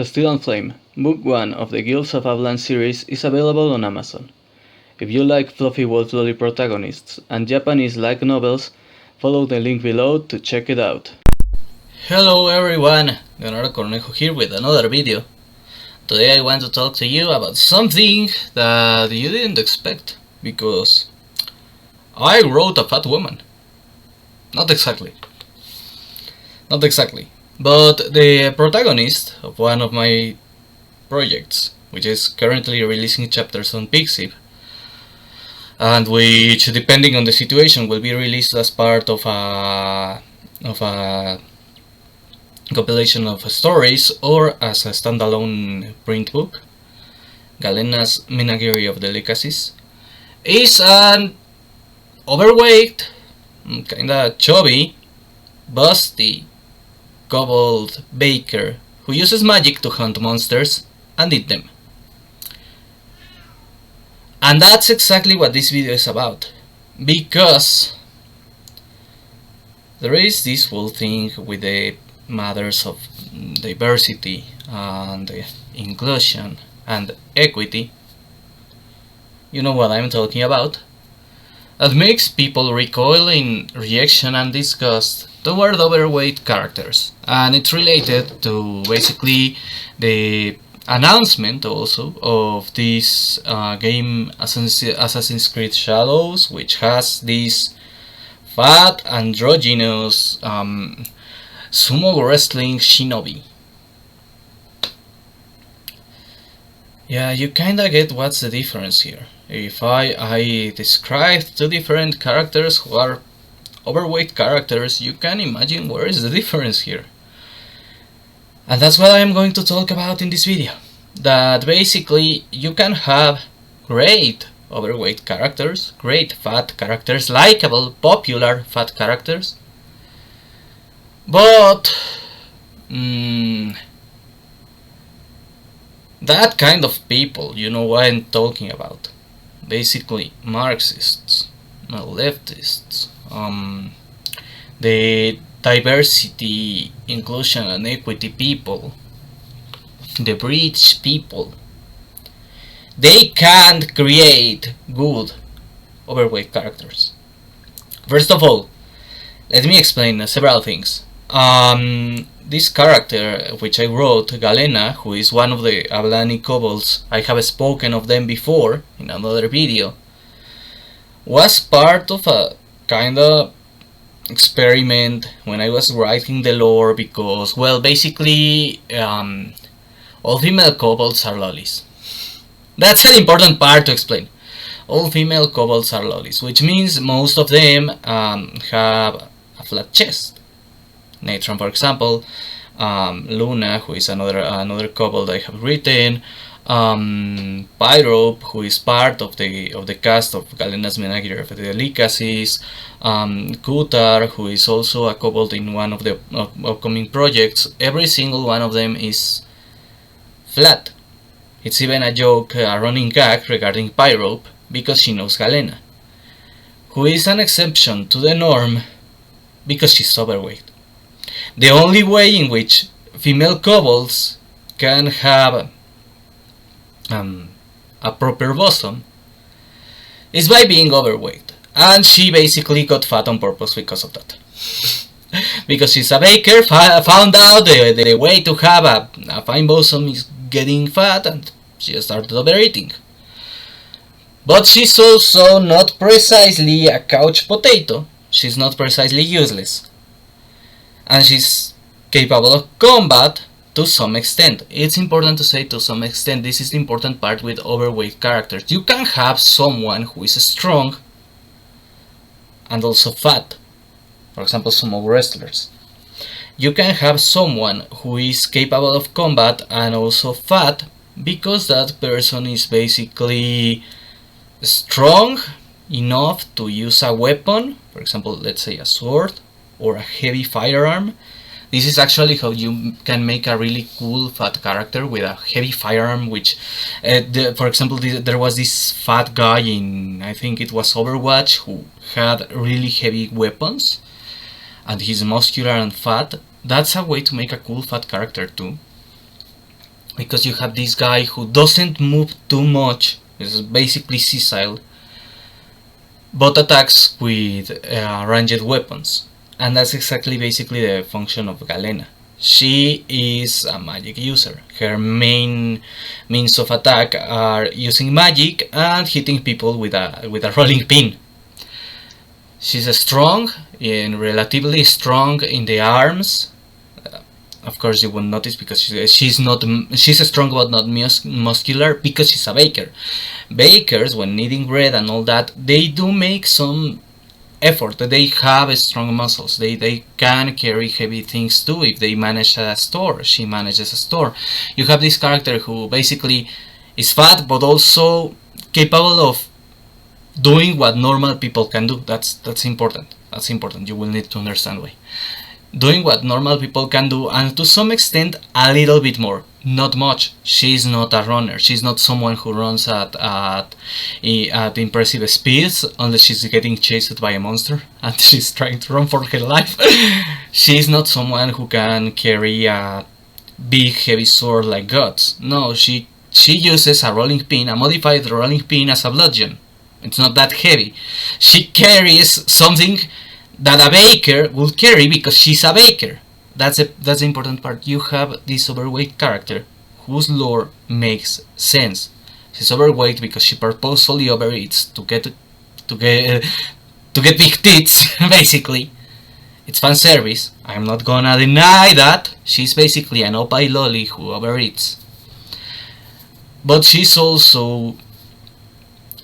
Steel and Flame, Book 1 of the Guilds of Avlaan series is available on Amazon. If you like fluffy worldly protagonists and Japanese light novels, follow the link below to check it out. Hello everyone, Leonardo Cornejo here with another video. Today I want to talk to you about something that you didn't expect, because I wrote a fat woman. Not exactly, but the protagonist of one of my projects, which is currently releasing chapters on Pixiv, and which, depending on the situation, will be released as part of a compilation of stories or as a standalone print book. Galena's Menagerie of Delicacies is an overweight, kinda chubby, busty kobold baker who uses magic to hunt monsters and eat them. And that's exactly what this video is about, because there is this whole thing with the matters of diversity and inclusion and equity. You know what I'm talking about. That makes people recoil in reaction and disgust toward overweight characters, and it's related to basically the announcement also of this game Assassin's Creed Shadows, which has this fat androgynous sumo wrestling shinobi. Yeah, you kinda get what's the difference here. If I describe two different characters who are overweight characters, you can imagine where is the difference here. And that's what I'm going to talk about in this video. That basically you can have great overweight characters, great fat characters, likable, popular fat characters, but that kind of people, you know what I'm talking about. Basically Marxists, leftists, the diversity, inclusion and equity people, the bridge people, they can't create good overweight characters. First of all, let me explain several things. This character, which I wrote, Galena, who is one of the Avlaan kobolds, I have spoken of them before in another video, was part of a kinda experiment when I was writing the lore, because, well, basically all female kobolds are lollies. That's an important part to explain. All female kobolds are lollies, which means most of them have a flat chest. Natron, for example, Luna, who is another kobold I have written, Pyrope, who is part of the cast of Galena's Menagerie of the Delicacies, Kutar, who is also a kobold in one of the upcoming projects. Every single one of them is flat. It's even a joke, a running gag regarding Pyrope, because she knows Galena, who is an exception to the norm because she's overweight. The only way in which female kobolds can have a proper bosom is by being overweight, and she basically got fat on purpose because of that. Because she's a baker, found out the way to have a fine bosom is getting fat, and she started overeating. But she's also not precisely a couch potato. She's not precisely useless. And she's capable of combat to some extent. It's important to say to some extent. This is the important part with overweight characters. You can have someone who is strong and also fat. For example, sumo wrestlers. You can have someone who is capable of combat and also fat, because that person is basically strong enough to use a weapon, for example, let's say a sword or a heavy firearm. This is actually how you can make a really cool fat character with a heavy firearm, which, for example, there was this fat guy in, I think it was Overwatch, who had really heavy weapons, and he's muscular and fat. That's a way to make a cool fat character too. because you have this guy who doesn't move too much, is basically sessile, but attacks with ranged weapons. And that's exactly basically the function of Galena. She is a magic user. Her main means of attack are using magic and hitting people with a rolling pin. She's strong, and relatively strong in the arms. Of course, you will notice because she's strong but not muscular because she's a baker. Bakers, when kneading bread and all that, they do make some effort. They have strong muscles. They can carry heavy things too if they manage a store. She manages a store. You have this character who basically is fat but also capable of doing what normal people can do. That's important. That's important. You will need to understand why. Doing what normal people can do, and to some extent a little bit more. Not much. She's not a runner. She's not someone who runs at impressive speeds unless she's getting chased by a monster and she's trying to run for her life. She's not someone who can carry a big heavy sword like Guts. No, she uses a rolling pin, a modified rolling pin as a bludgeon. It's not that heavy. She carries something that a baker would carry because she's a baker. That's the important part. You have this overweight character whose lore makes sense. She's overweight because she purposefully overeats to get big tits, basically. It's fan service. I'm not gonna deny that. She's basically an opie lolly who overeats. But she's also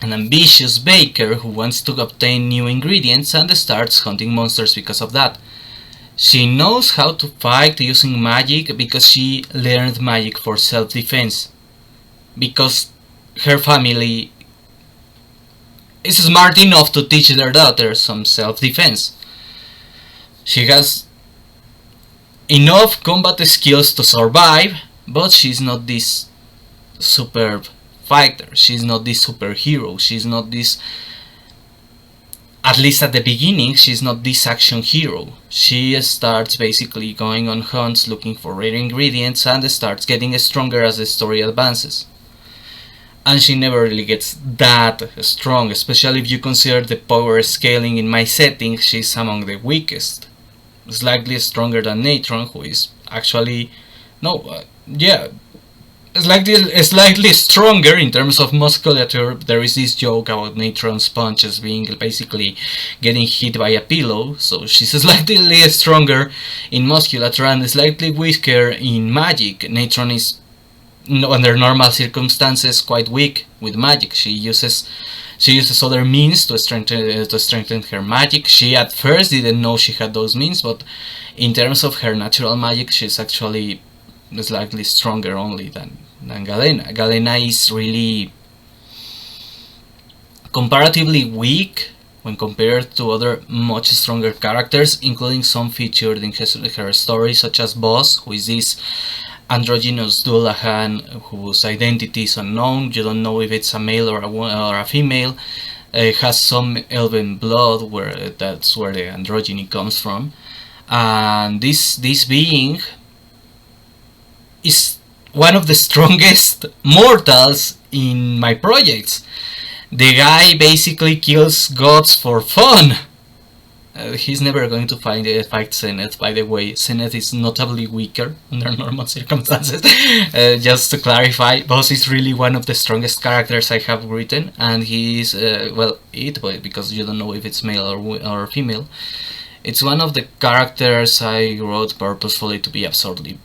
an ambitious baker who wants to obtain new ingredients and starts hunting monsters because of that. She knows how to fight using magic because she learned magic for self-defense. Because her family is smart enough to teach their daughter some self-defense. She has enough combat skills to survive, but she's not this superb fighter. She's not this superhero. She's not this, at least at the beginning, she's not this action hero. She starts basically going on hunts looking for rare ingredients and starts getting stronger as the story advances. And she never really gets that strong, especially if you consider the power scaling in my setting. She's among the weakest, slightly stronger than Natron, who is actually slightly stronger in terms of musculature. There is this joke about Natron's punches being basically getting hit by a pillow, so she's slightly stronger in musculature and slightly weaker in magic. Natron is, under normal circumstances, quite weak with magic. She uses other means to strengthen her magic. She at first didn't know she had those means, but in terms of her natural magic, she's actually slightly stronger only than Galena. Galena is really comparatively weak when compared to other much stronger characters, including some featured in her story, such as Boss, who is this androgynous Dullahan whose identity is unknown. You don't know if it's a male or a female. It has some elven blood, that's where the androgyny comes from. And this being is one of the strongest mortals in my projects. The guy basically kills gods for fun. He's never going to fight Zenith, by the way. Zenith is notably weaker under normal circumstances. Just to clarify, Boss is really one of the strongest characters I have written, and he is, because you don't know if it's male or female. It's one of the characters I wrote purposefully to be absurdly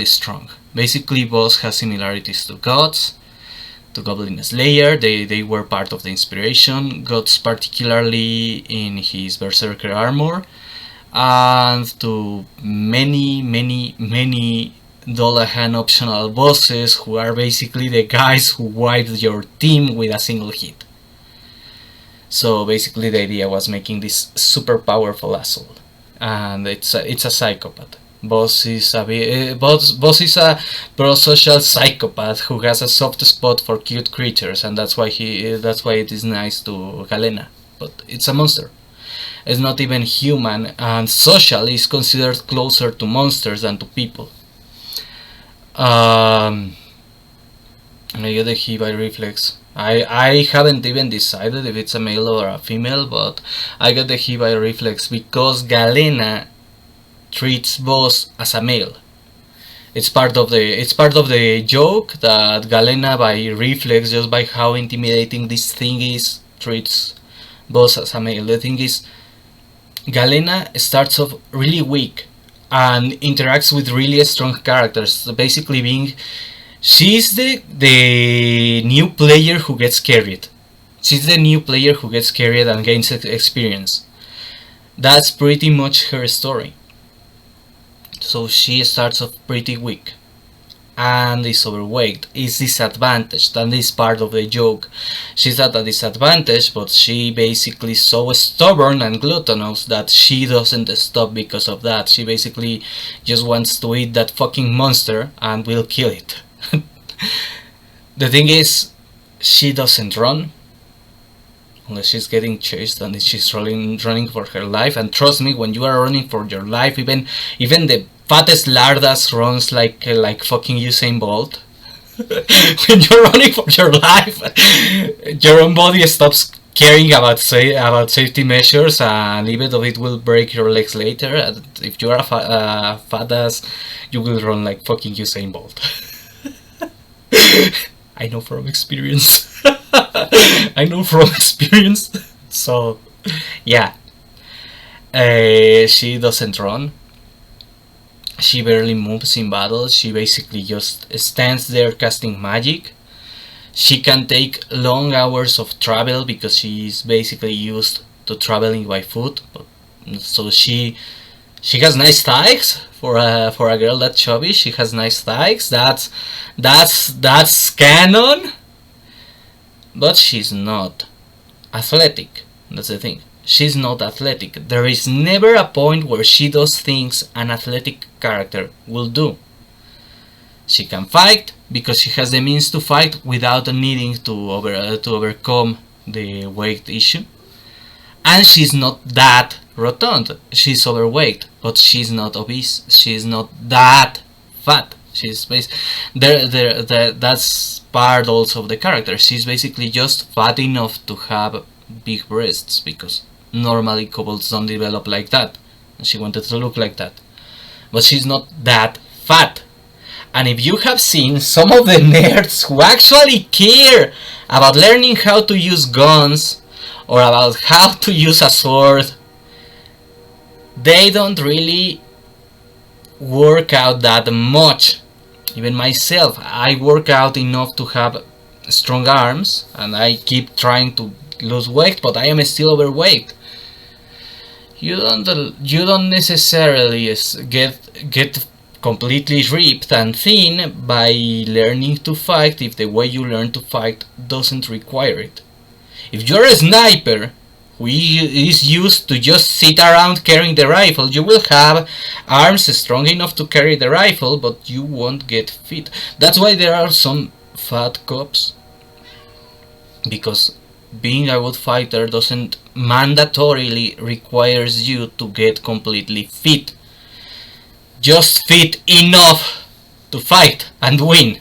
strong. Basically, Boss has similarities to gods, to Goblin Slayer. They were part of the inspiration. Gods particularly in his Berserker armor, and to many Dullahan optional bosses who are basically the guys who wiped your team with a single hit. So basically the idea was making this super powerful asshole, and it's a psychopath. Boss is a pro-social psychopath who has a soft spot for cute creatures, and that's why it is nice to Galena. But it's a monster. It's not even human, and socially is considered closer to monsters than to people. I get the he by reflex. I haven't even decided if it's a male or a female, but I get the he by reflex because Galena treats boss as a male. It's part of the joke that Galena by reflex, just by how intimidating this thing is, treats boss as a male. The thing is, Galena starts off really weak and interacts with really strong characters. So basically, she's the new player who gets carried. She's the new player who gets carried and gains experience. That's pretty much her story. So she starts off pretty weak and is overweight, is disadvantaged, and is part of the joke. She's at a disadvantage, but she basically is so stubborn and gluttonous that she doesn't stop because of that. She basically just wants to eat that fucking monster and will kill it. The thing is, she doesn't run unless she's getting chased, and she's running for her life. And trust me, when you are running for your life, even the fattest lardas runs like fucking Usain Bolt. When you're running for your life, your own body stops caring about safety measures, and even though it will break your legs later, if you are a fat ass, you will run like fucking Usain Bolt. I know from experience. I know from experience. So, yeah. She doesn't run. She barely moves in battle. She basically just stands there casting magic. She can take long hours of travel because she's basically used to traveling by foot. So she has nice thighs for a girl that chubby. She has nice thighs. That's canon. But she's not athletic. That's the thing. She's not athletic. There is never a point where she does things an athletic character will do. She can fight because she has the means to fight without needing to overcome the weight issue. And she's not that rotund. She's overweight, but she's not obese. She's not that fat. She's that's part also of the character. She's basically just fat enough to have big breasts, because normally kobolds don't develop like that, and she wanted to look like that. But she's not that fat. And if you have seen some of the nerds who actually care about learning how to use guns or about how to use a sword, they don't really work out that much. Even myself, I work out enough to have strong arms, and I keep trying to lose weight, but I am still overweight. You don't necessarily get completely ripped and thin by learning to fight if the way you learn to fight doesn't require it. If you're a sniper who is used to just sit around carrying the rifle, you will have arms strong enough to carry the rifle, but you won't get fit. That's why there are some fat cops, because being a good fighter doesn't mandatorily requires you to get completely fit. Just fit enough to fight and win.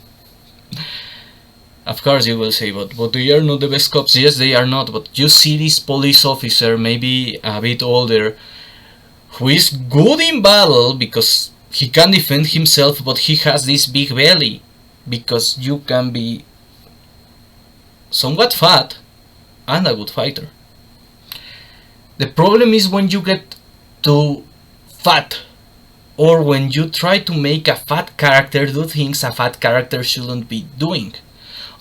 Of course you will say, but they are not the best cops. Yes, they are not, but you see this police officer, maybe a bit older, who is good in battle because he can defend himself, but he has this big belly, because you can be somewhat fat and a good fighter. The problem is when you get too fat, or when you try to make a fat character do things a fat character shouldn't be doing.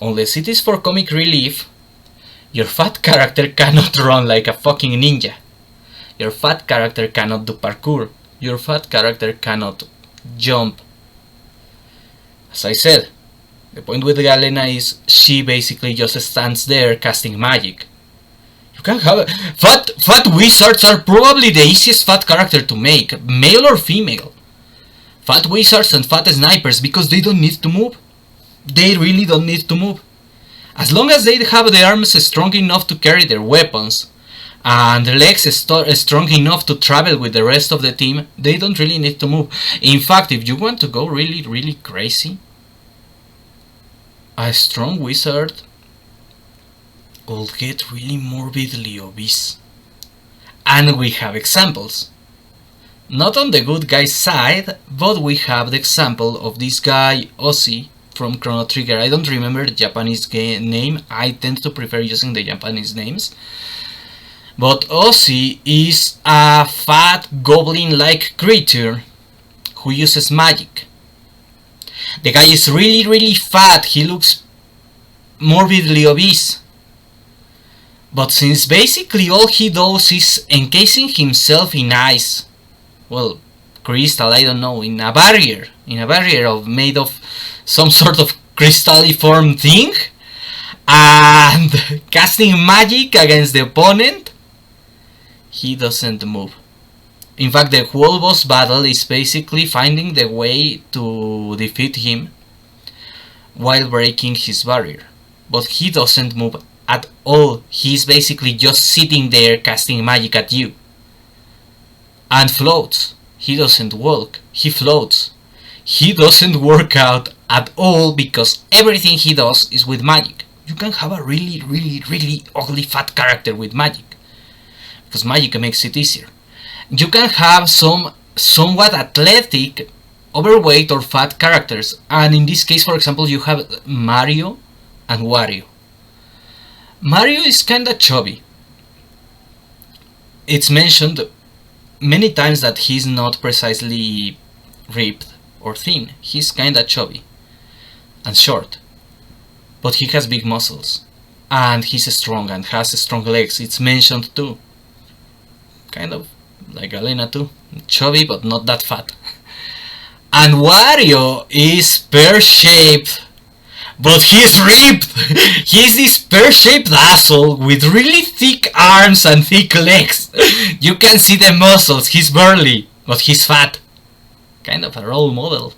Unless it is for comic relief, your fat character cannot run like a fucking ninja. Your fat character cannot do parkour. Your fat character cannot jump. As I said, the point with Galena is she basically just stands there casting magic. You can have fat wizards are probably the easiest fat character to make, male or female. Fat wizards and fat snipers, because they don't need to move. They really don't need to move. As long as they have the arms strong enough to carry their weapons, and the legs are strong enough to travel with the rest of the team, they don't really need to move. In fact, if you want to go really crazy, a strong wizard will get really morbidly obese. And we have examples. Not on the good guy's side, but we have the example of this guy, Ozzy, from Chrono Trigger. I don't remember the Japanese name, I tend to prefer using the Japanese names. But Ozzy is a fat goblin-like creature who uses magic. The guy is really fat, he looks morbidly obese. But since basically all he does is encasing himself in ice, well, crystal, I don't know, in a barrier made of some sort of crystalliform thing, and casting magic against the opponent, he doesn't move. In fact, the whole boss battle is basically finding the way to defeat him while breaking his barrier. But he doesn't move at all. He's basically just sitting there casting magic at you. And floats. He doesn't walk, he floats. He doesn't work out at all because everything he does is with magic. You can have a really ugly fat character with magic, because magic makes it easier. You can have some somewhat athletic, overweight or fat characters, and in this case, for example, you have Mario and Wario. Mario is kinda chubby. It's mentioned many times that he's not precisely ripped or thin. He's kinda chubby and short, but he has big muscles and he's strong and has strong legs. It's mentioned too, kind of like Galena too, chubby but not that fat. And Wario is pear-shaped, but he's ripped. He's this pear-shaped asshole with really thick arms and thick legs. You can see the muscles. He's burly, but he's fat. Kind of a role model.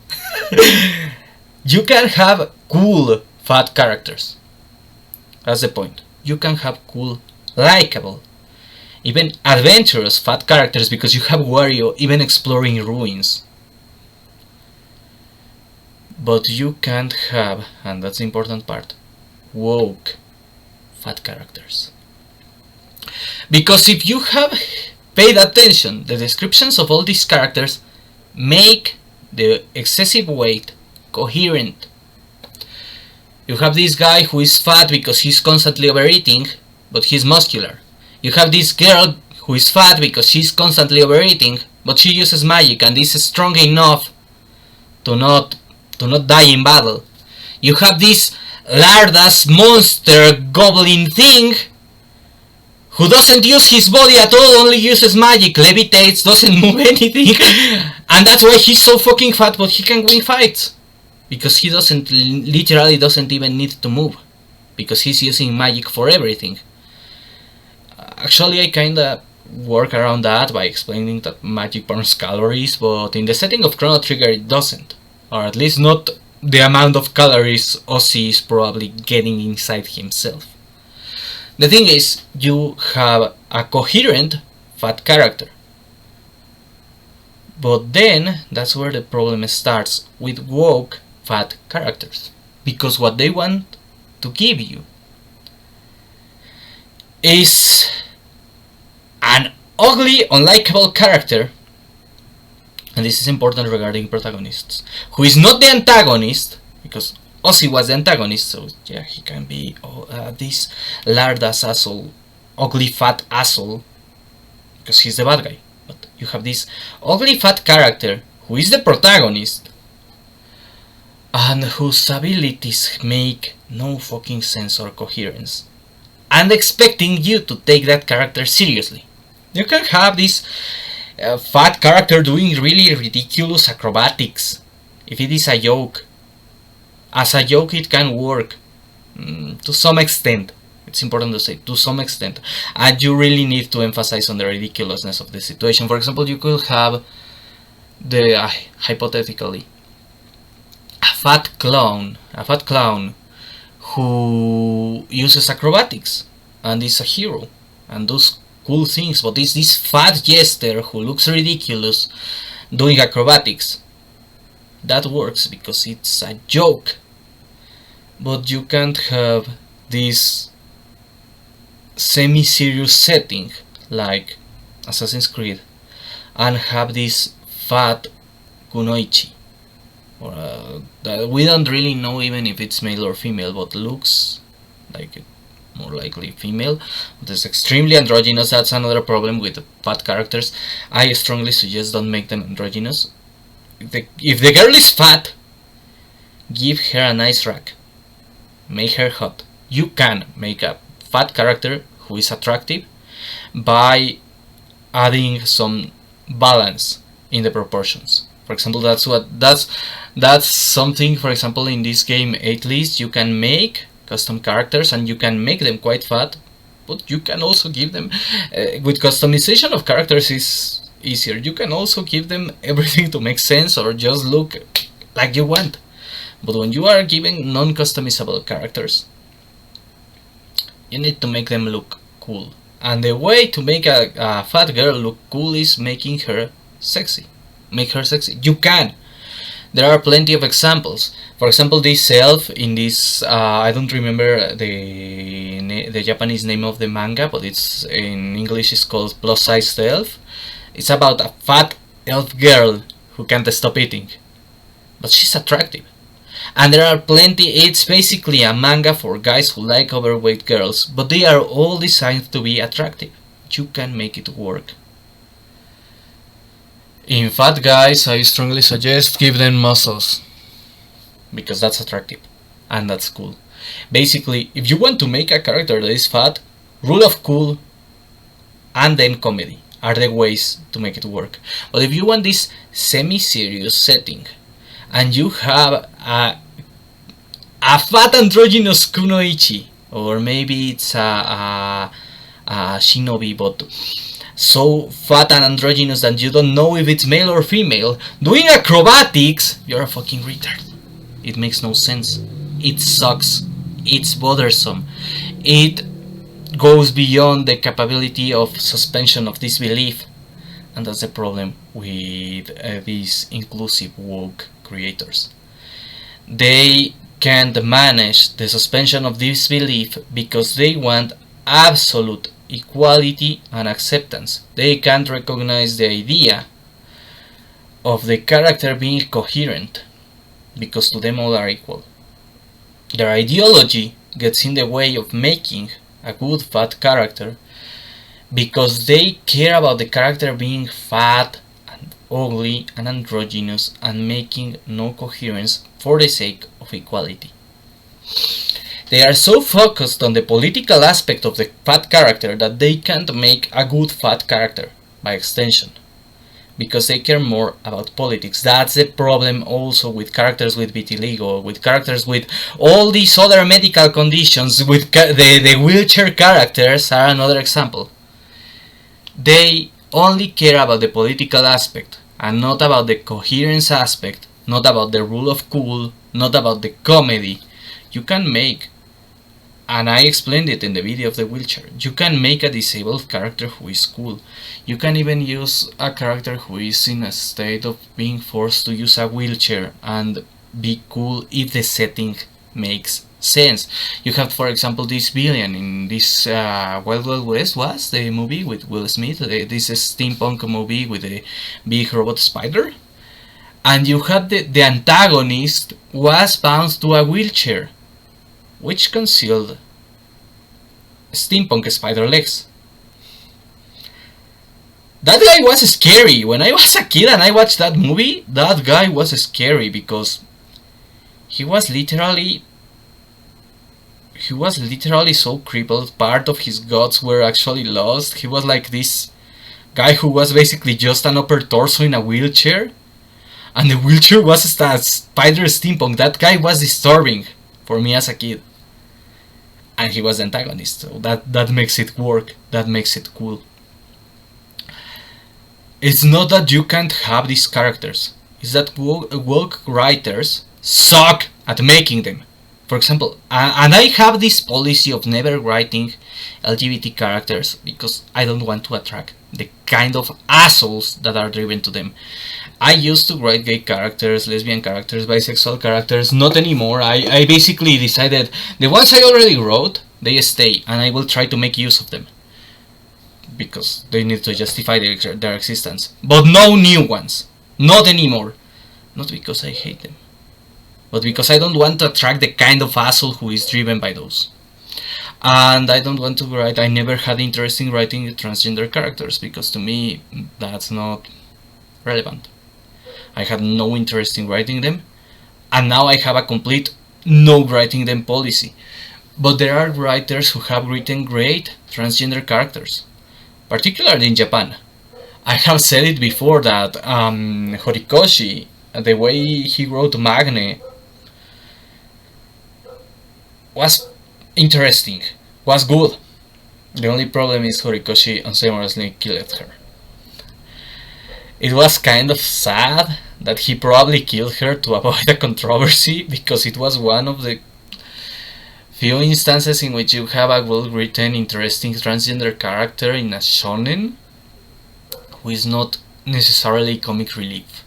You can have cool fat characters. That's the point. You can have cool, likable, even adventurous fat characters, because you have Wario even exploring ruins. But you can't have, and that's the important part, woke fat characters. Because if you have paid attention, the descriptions of all these characters make the excessive weight coherent. You have this guy who is fat because he's constantly overeating, but he's muscular. You have this girl who is fat because she's constantly overeating, but she uses magic and is strong enough to not die in battle. You have this lardass monster goblin thing who doesn't use his body at all, only uses magic, levitates, doesn't move anything, and that's why he's so fucking fat, but he can win fights. Because he literally doesn't even need to move, because he's using magic for everything. Actually, I kinda work around that by explaining that magic burns calories, but in the setting of Chrono Trigger it doesn't. Or at least not the amount of calories Ozzy is probably getting inside himself. The thing is, you have a coherent fat character. But then, that's where the problem starts with woke fat characters. Because what they want to give you is an ugly, unlikable character, and this is important regarding protagonists, who is not the antagonist, because Ozzy was the antagonist, so yeah, he can be this lardass asshole, ugly fat asshole, because he's the bad guy. But you have this ugly fat character who is the protagonist, and whose abilities make no fucking sense or coherence, and expecting you to take that character seriously. You can have this fat character doing really ridiculous acrobatics if it is a joke. As a joke it can work to some extent. It's important to say, to some extent. And you really need to emphasize on the ridiculousness of the situation. For example, you could have the hypothetically a fat clown who uses acrobatics and is a hero and does cool things, but it's this fat jester who looks ridiculous doing acrobatics. That works because it's a joke. But you can't have this semi-serious setting like Assassin's Creed and have this fat kunoichi. We don't really know even if it's male or female, but looks like it more likely female. But it's extremely androgynous. That's another problem with the fat characters. I strongly suggest don't make them androgynous. If the girl is fat, give her a nice rack. Make her hot. You can make a fat character who is attractive by adding some balance in the proportions. For example, that's something. For example, in this game 8 list, you can make custom characters and you can make them quite fat, but you can also give them with customization of characters is easier. You can also give them everything to make sense or just look like you want. But when you are giving non-customizable characters, you need to make them look cool. And the way to make a fat girl look cool is making her sexy. Make her sexy. You can. There are plenty of examples. For example, this elf in this, I don't remember the Japanese name of the manga, but it's in English it's called Plus Size Elf. It's about a fat elf girl who can't stop eating, but she's attractive. And there are plenty. It's basically a manga for guys who like overweight girls, but they are all designed to be attractive. You can make it work. In fat guys, I strongly suggest give them muscles, because that's attractive and that's cool. Basically, if you want to make a character that is fat, rule of cool and then comedy are the ways to make it work. But if you want this semi-serious setting and you have a fat androgynous kunoichi, or maybe it's a shinobi, but so fat and androgynous that you don't know if it's male or female, doing acrobatics, you're a fucking retard. It makes no sense. It sucks. It's bothersome. It goes beyond the capability of suspension of disbelief. And that's the problem with these inclusive woke creators. They can't manage the suspension of disbelief because they want absolute equality and acceptance. They can't recognize the idea of the character being coherent because to them all are equal. Their ideology gets in the way of making a good fat character because they care about the character being fat and ugly and androgynous and making no coherence for the sake of equality. They are so focused on the political aspect of the fat character that they can't make a good fat character, by extension, because they care more about politics. That's the problem also with characters with vitiligo, with characters with all these other medical conditions, with the wheelchair characters are another example. They only care about the political aspect and not about the coherence aspect, not about the rule of cool, not about the comedy. You can make, and I explained it in the video of the wheelchair, you can make a disabled character who is cool. You can even use a character who is in a state of being forced to use a wheelchair and be cool if the setting makes sense. You have, for example, this villain in this Wild Wild West was the movie with Will Smith, this steampunk movie with a big robot spider. And you had the antagonist was bound to a wheelchair, which concealed steampunk spider legs. That guy was scary. When I was a kid and I watched that movie, that guy was scary because he was literally so crippled. Part of his guts were actually lost. He was like this guy who was basically just an upper torso in a wheelchair, and the wheelchair was a spider steampunk. That guy was disturbing for me as a kid. And he was the antagonist, so that makes it work, that makes it cool. It's not that you can't have these characters, it's that woke writers suck at making them. For example, and I have this policy of never writing LGBT characters because I don't want to attract the kind of assholes that are driven to them. I used to write gay characters, lesbian characters, bisexual characters, not anymore. I basically decided the ones I already wrote, they stay, and I will try to make use of them. Because they need to justify their existence. But no new ones. Not anymore. Not because I hate them. But because I don't want to attract the kind of asshole who is driven by those. And I don't want to write, I never had interest in writing transgender characters, because to me, that's not relevant. I had no interest in writing them, and now I have a complete no writing them policy. But there are writers who have written great transgender characters, particularly in Japan. I have said it before that Horikoshi, the way he wrote Magne, was interesting, was good. The only problem is Horikoshi unceremoniously killed her. It was kind of sad that he probably killed her to avoid a controversy, because it was one of the few instances in which you have a well-written, interesting transgender character in a shonen who is not necessarily comic relief.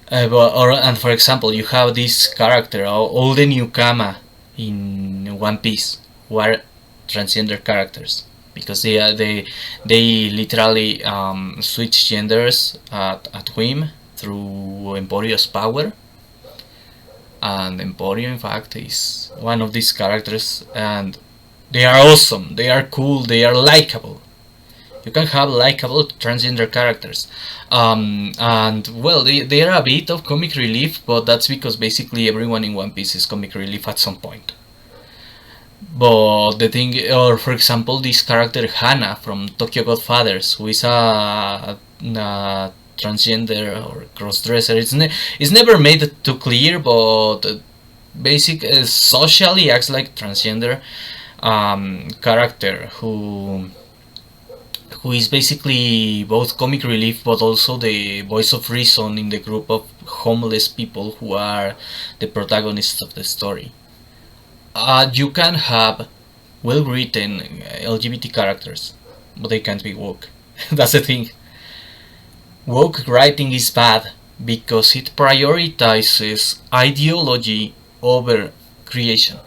And for example, you have this character, all the Newkama in One Piece, who are transgender characters, because they literally switch genders at whim through Emporio's power. And Emporio, in fact, is one of these characters, and they are awesome, they are cool, they are likable. You can have likable transgender characters. And well, they are a bit of comic relief, but that's because basically everyone in One Piece is comic relief at some point. But the thing, or for example, this character Hana from Tokyo Godfathers, who is a transgender or crossdresser, it's never made too clear, but socially acts like transgender character who is basically both comic relief but also the voice of reason in the group of homeless people who are the protagonists of the story. You can have well-written LGBT characters, but they can't be woke. That's the thing. Woke writing is bad because it prioritizes ideology over creation.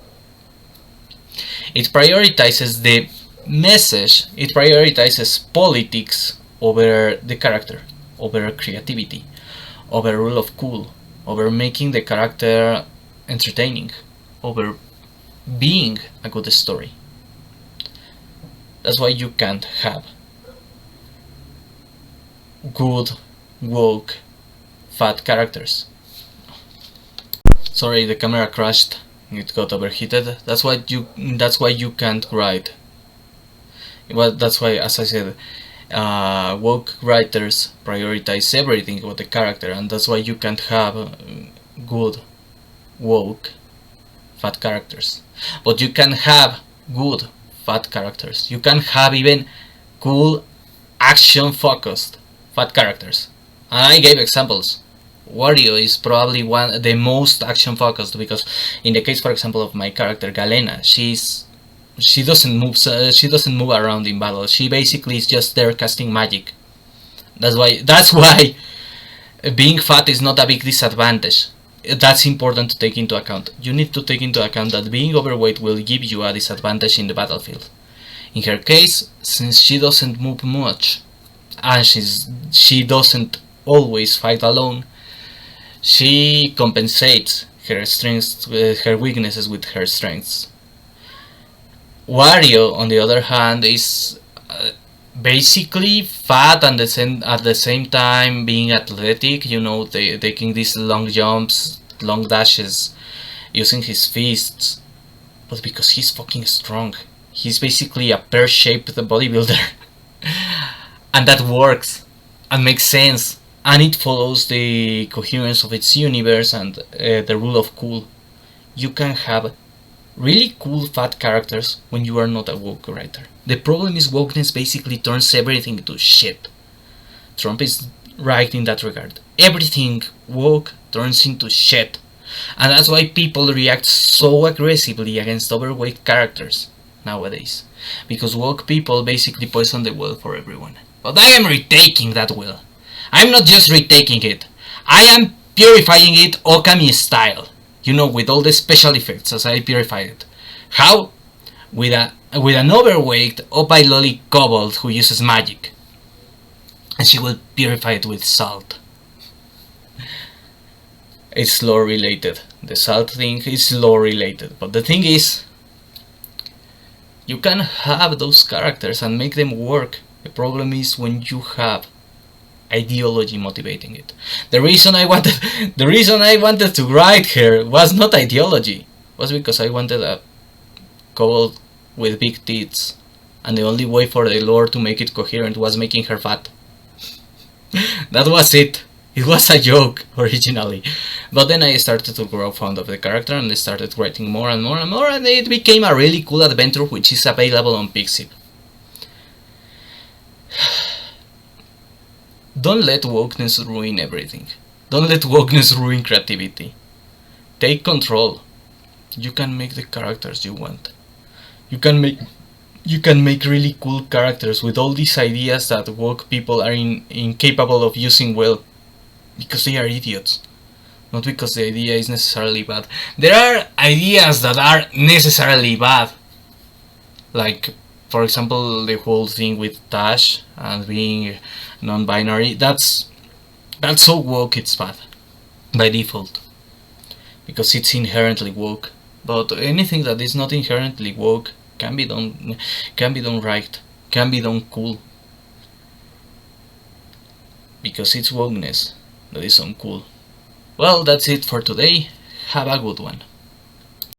It prioritizes the message, it prioritizes politics over the character, over creativity, over rule of cool, over making the character entertaining, over being a good story. That's why you can't have good, woke, fat characters. Sorry, the camera crashed. It got overheated. That's why you can't write. Well, that's why, as I said, woke writers prioritize everything about the character, and that's why you can't have good, woke, fat characters. But you can have good, fat characters. You can have even cool, action-focused fat characters. And I gave examples. Wario is probably the most action-focused, because in the case, for example, of my character Galena, she doesn't move around in battle. She basically is just there casting magic. That's why being fat is not a big disadvantage. That's important to take into account. You need to take into account that being overweight will give you a disadvantage in the battlefield. In her case, since she doesn't move much, and she doesn't always fight alone, she compensates her strengths, her weaknesses with her strengths. Wario, on the other hand, is basically fat and at the same time being athletic. You know, taking these long jumps, long dashes, using his fists. But because he's fucking strong, he's basically a pear-shaped bodybuilder. And that works and makes sense, and it follows the coherence of its universe and the rule of cool. You can have really cool fat characters when you are not a woke writer. The problem is wokeness basically turns everything to shit. Trump is right in that regard. Everything woke turns into shit. And that's why people react so aggressively against overweight characters. nowadays, because woke people basically poison the well for everyone. But I am retaking that well. I'm not just retaking it, I am purifying it Okami style. You know, with all the special effects as I purify it. How? With an overweight Opai Loli kobold who uses magic. And she will purify it with salt. It's lore related. The salt thing is lore related. But the thing is, you can have those characters and make them work. The problem is when you have ideology motivating it. The reason I wanted to write her was not ideology. It was because I wanted a kobold with big tits, and the only way for the lore to make it coherent was making her fat. That was it. It was a joke originally, but then I started to grow fond of the character and I started writing more and more and more, and it became a really cool adventure which is available on Pixiv. Don't let wokeness ruin everything. Don't let wokeness ruin creativity. Take control. You can make the characters you want. You can make really cool characters with all these ideas that woke people are incapable of using well, because they are idiots, not because the idea is necessarily bad. There are ideas that are necessarily bad, like for example the whole thing with Tash and being non-binary. That's so woke it's bad by default, because it's inherently woke. But anything that is not inherently woke can be done right, can be done cool, because it's wokeness that is uncool. Well, that's it for today. Have a good one.